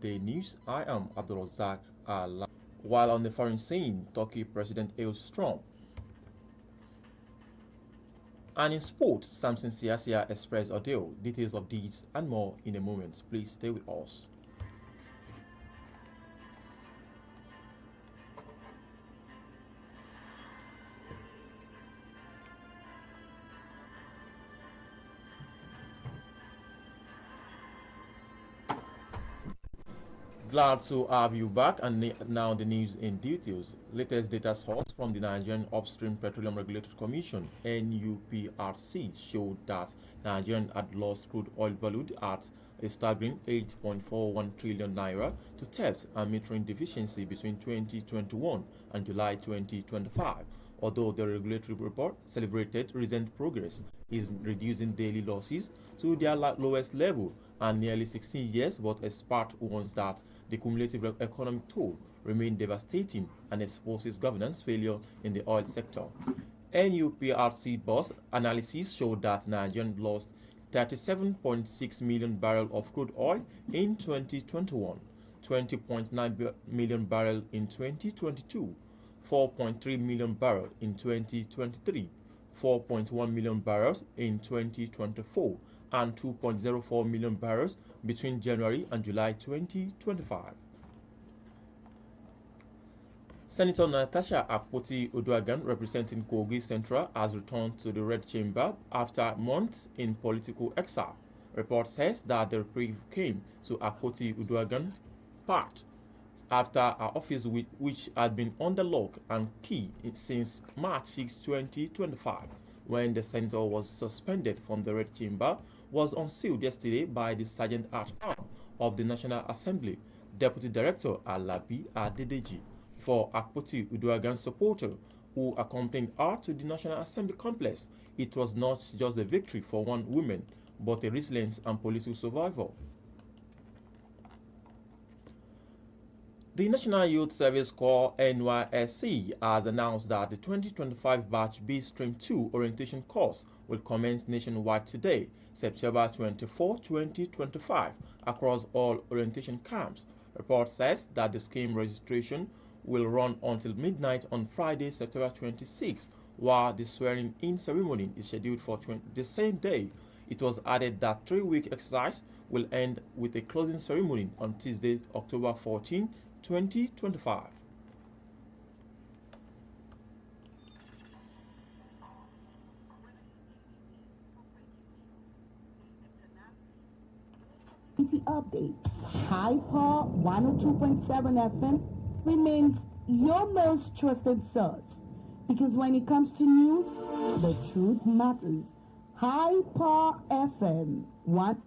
Midday News. I am ABDULRASAQ. While on the foreign scene, Turkey President hails Trump. And in sports, Samson Siasia expressed ordeal. Details of these and more in a moment. Please stay with us. Glad to have you back, and now the news in details. Latest data source from the Nigerian Upstream Petroleum Regulatory Commission (NUPRC) showed that Nigeria had lost crude oil valued at a staggering 8.41 trillion naira to theft and metering deficiency between 2021 and July 2025. Although the regulatory report celebrated recent progress in reducing daily losses to their lowest level and nearly 16 years, but experts warns that the cumulative economic toll remains devastating and exposes governance failure in the oil sector. NUPRC boss analysis showed that Nigeria lost 37.6 million barrels of crude oil in 2021, 20.9 million barrels in 2022, 4.3 million barrels in 2023, 4.1 million barrels in 2024, and 2.04 million barrels between January and July 2025. Senator Natasha Akpoti-Uduaghan, representing Kogi Central, has returned to the Red Chamber after months in political exile. Report says that the reprieve came to Akpoti-Uduaghan part after her office, which had been under lock and key since March 6, 2025, when the senator was suspended from the Red Chamber, was unsealed yesterday by the Sergeant-at-Arms of the National Assembly, Deputy Director Alabi Adedeji. For Akpoti-Uduaghan's supporter who accompanied her to the National Assembly complex, it was not just a victory for one woman, but a resilience and political survival. The National Youth Service Corps (NYSC) has announced that the 2025 Batch B Stream 2 orientation course will commence nationwide today, September 24, 2025, across all orientation camps. Report says that the scheme registration will run until midnight on Friday, September 26, while the swearing-in ceremony is scheduled for the same day. It was added that 3-week exercise will end with a closing ceremony on Tuesday, October 14, 2025. Update. High Power 102.7 FM remains your most trusted source, because when it comes to news, the truth matters. High Power FM 1.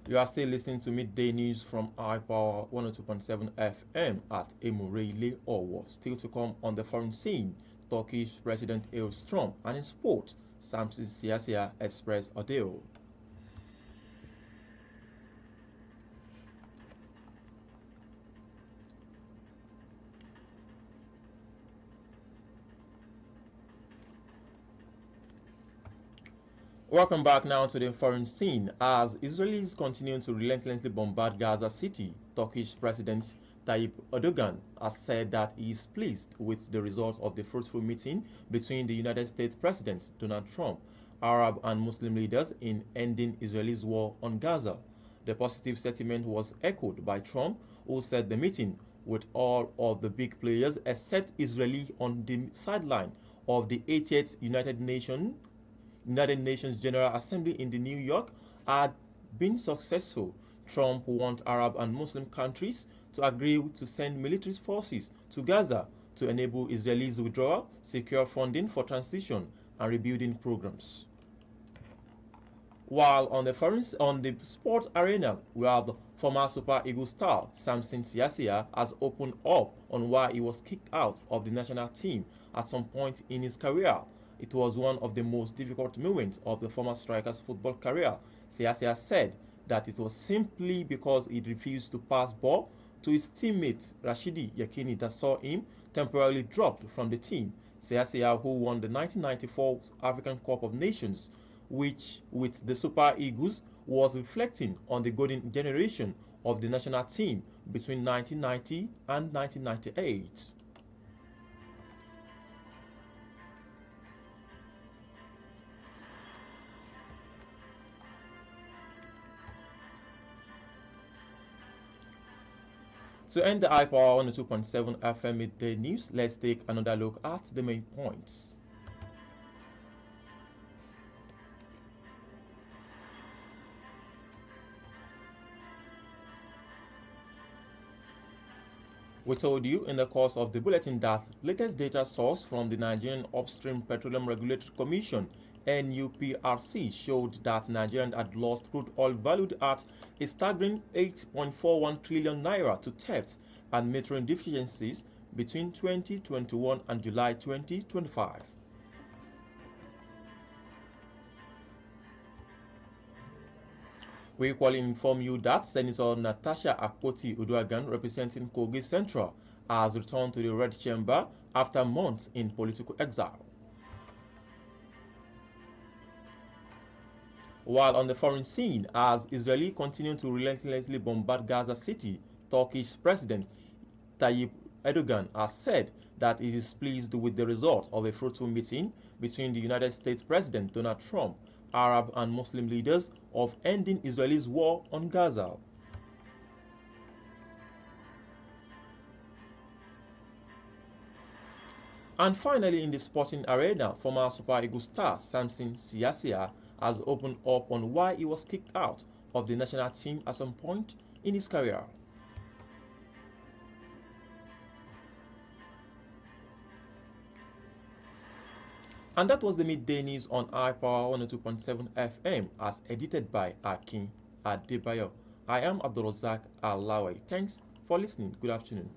You are still listening to Midday News from High Power 102.7 FM at Emureile Owo. Still to come on the foreign scene, Turkish President hails Trump, and in sport, Samson Siasia expressed ordeal. Welcome back now to the foreign scene. As Israelis continue to relentlessly bombard Gaza City, Turkish President Tayyip Erdogan has said that he is pleased with the result of the fruitful meeting between the United States President Donald Trump, Arab and Muslim leaders in ending Israel's war on Gaza. The positive sentiment was echoed by Trump, who said the meeting with all of the big players except Israel on the sideline of the 80th United Nations General Assembly in New York had been successful. Trump wants Arab and Muslim countries to agree to send military forces to Gaza to enable Israelis' withdrawal, secure funding for transition and rebuilding programs. While on the sports arena, we have the former Super Eagles star Samson Siasia has opened up on why he was kicked out of the national team at some point in his career. It was one of the most difficult moments of the former striker's football career. Siasia said that it was simply because he refused to pass ball to his teammate Rashidi Yekini that saw him temporarily dropped from the team. Siasia, who won the 1994 African Cup of Nations which with the Super Eagles was reflecting on the golden generation of the national team between 1990 and 1998. To end the iPower 102.7 FM midday news, let's take another look at the main points. We told you in the course of the bulletin that latest data source from the Nigerian Upstream Petroleum Regulatory Commission NUPRC showed that Nigeria had lost crude oil valued at a staggering 8.41 trillion naira to theft and metering deficiencies between 2021 and July 2025. We equally inform you that Senator Natasha Akpoti-Uduaghan, representing Kogi Central, has returned to the Red Chamber after months in political exile. While on the foreign scene, as Israel continue to relentlessly bombard Gaza City, Turkish President Tayyip Erdogan has said that he is pleased with the result of a fruitful meeting between the United States President Donald Trump, Arab and Muslim leaders of ending Israel's war on Gaza. And finally, in the sporting arena, former Super Eagles star Samson Siasia has opened up on why he was kicked out of the national team at some point in his career. And that was the midday news on iPower 102.7 FM as edited by Akin Adebayo. I am ABDULRASAQ ALAWAYE. Thanks for listening. Good afternoon.